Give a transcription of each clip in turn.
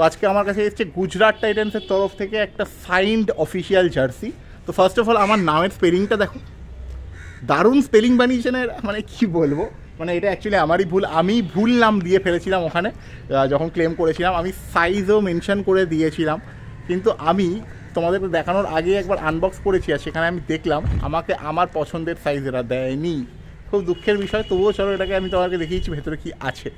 আজকে আমার কাছে এসেছে গুজরাট টাইটান্সের তরফ থেকে একটা সাইন্ড অফিসিয়াল জার্সি। তো ফার্স্ট অফ অল আমার নামের স্পেলিংটা দেখো, দারুণ স্পেলিং বানিয়েছেন। মানে কি বলবো, মানে এটা অ্যাকচুয়ালি আমারই ভুল, আমি ভুল নাম দিয়ে ফেলেছিলাম ওখানে যখন ক্লেম করেছিলাম। আমি সাইজও মেনশন করে দিয়েছিলাম, কিন্তু আমি তোমাদেরকে দেখানোর আগে একবার আনবক্স করেছি আর সেখানে আমি দেখলাম আমাকে আমার পছন্দের সাইজ এরা দেয়নি। খুব দুঃখের বিষয়, তবুও চলো এটাকে আমি তোমাদেরকে দেখিয়েছি ভেতরে কি আছে।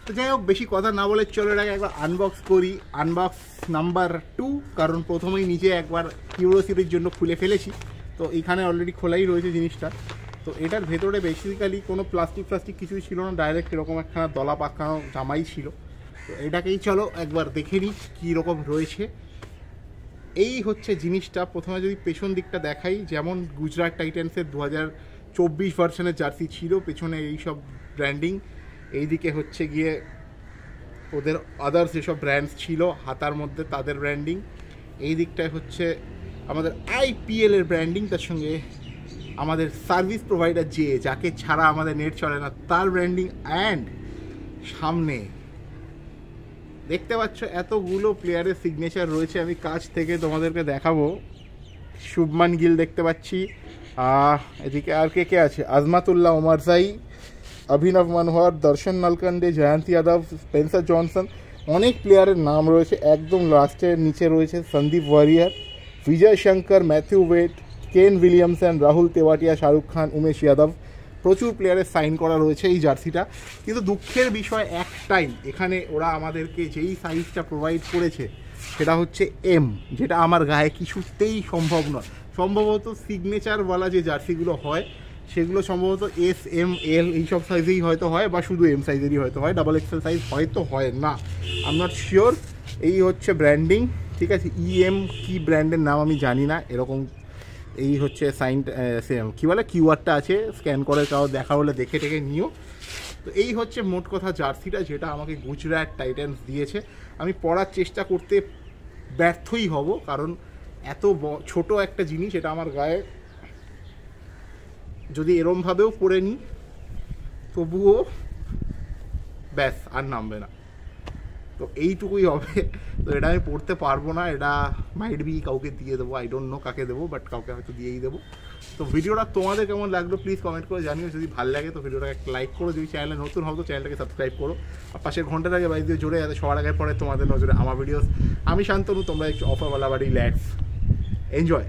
তো যাই হোক, বেশি কথা না বলে চলো এটাকে একবার আনবক্স করি। আনবক্স নাম্বার 2, কারণ প্রথমেই নিজে একবার কিউরিওসিটির জন্য খুলে ফেলেছি। তো এইখানে অলরেডি খোলাই রয়েছে জিনিসটা। তো এটার ভেতরে বেসিক্যালি কোনো প্লাস্টিক কিছুই ছিল না, ডাইরেক্ট এরকম একখানা দলা পাকানো জামাই ছিল। তো এটাকেই চলো একবার দেখে নিই কীরকম রয়েছে। এই হচ্ছে জিনিসটা। প্রথমে যদি পেছন দিকটা দেখাই, যেমন গুজরাট টাইটান্সের 2024 ভার্সনের জার্সি ছিল, পেছনে এইসব ব্র্যান্ডিং। এইদিকে হচ্ছে গিয়ে ওদের আদার্স যেসব ব্র্যান্ডস ছিল হাতার মধ্যে তাদের ব্র্যান্ডিং। এই দিকটায় হচ্ছে আমাদের আইপিএলের ব্র্যান্ডিং, তার সঙ্গে আমাদের সার্ভিস প্রোভাইডার যাকে ছাড়া আমাদের নেট চলে না তার ব্র্যান্ডিং। অ্যান্ড সামনে দেখতে পাচ্ছ এতগুলো প্লেয়ারের সিগনেচার রয়েছে। আমি কাছ থেকে তোমাদেরকে দেখাবো। শুভমান গিল দেখতে পাচ্ছি, এদিকে আর কে আছে, আজমাতুল্লাহ ওমারজাই, অভিনব মনোহর, দর্শন নলকান্ডে, জয়ন্ত যাদব, স্পেন্সার জনসন, অনেক প্লেয়ারের নাম রয়েছে। একদম লাস্টের নিচে রয়েছে Sandeep Warrier, Vijay Shankar, Matthew Wade, Kane Williamson, Rahul Tewatia, Shahrukh Khan, Umesh Yadav, প্রচুর প্লেয়ারের সাইন করা রয়েছে এই জার্সিটা। কিন্তু দুঃখের বিষয় একটাই, এখানে ওরা আমাদেরকে যেই সাইজটা প্রোভাইড করেছে সেটা হচ্ছে এম, যেটা আমার গায়ে কিছুতেই সম্ভব নয়। সম্ভবত সিগনেচারওয়ালা যে জার্সিগুলো হয় সেগুলো সম্ভবত এস, এম, এল এইসব সাইজেই হয়তো হয়, বা শুধু এম সাইজেরই হয়তো হয়, ডাবল এক্সেল সাইজ হয়তো হয় না, আই এম নট শিওর। এই হচ্ছে ব্র্যান্ডিং, ঠিক আছে। ইএম কি ব্র্যান্ডের নাম আমি জানি না। এরকম এই হচ্ছে সাইন, কী বলে, কিউআরটা আছে, স্ক্যান করে কাউ দেখা হলে দেখে টেকে নিও। তো এই হচ্ছে মোট কথা জার্সিটা, যেটা আমাকে গুজরাট টাইটান্স দিয়েছে। আমি পড়ার চেষ্টা করতে ব্যর্থই হব, কারণ এত ছোট একটা জিনিস, এটা আমার গায়ে যদি এরমভাবেও পরে নিই তবুও ব্যাস আর নামবে না। তো এইটুকুই হবে। তো এটা আমি পড়তে পারবো না, এটা মাইট বি কাউকে দিয়ে দেবো, আই ডোন্ট নো কাকে দেবো, বাট কাউকে হয়তো দিয়েই দেবো। তো ভিডিওটা তোমাদের কেমন লাগলো প্লিজ কমেন্ট করে জানিও। যদি ভালো লাগে তো ভিডিওটাকে একটা লাইক করো, যদি চ্যানেলে নতুন হও তো চ্যানেলটাকে সাবস্ক্রাইব করো, আর পাশের ঘন্টাটাকে বাইরে দিয়ে জোরে যাতে সবার আগে পরে তোমাদের নজরে আমার ভিডিওস। আমি শান্তনু, তোমরা একটু অফারওয়ালা বা রিল্যাক্স এনজয়।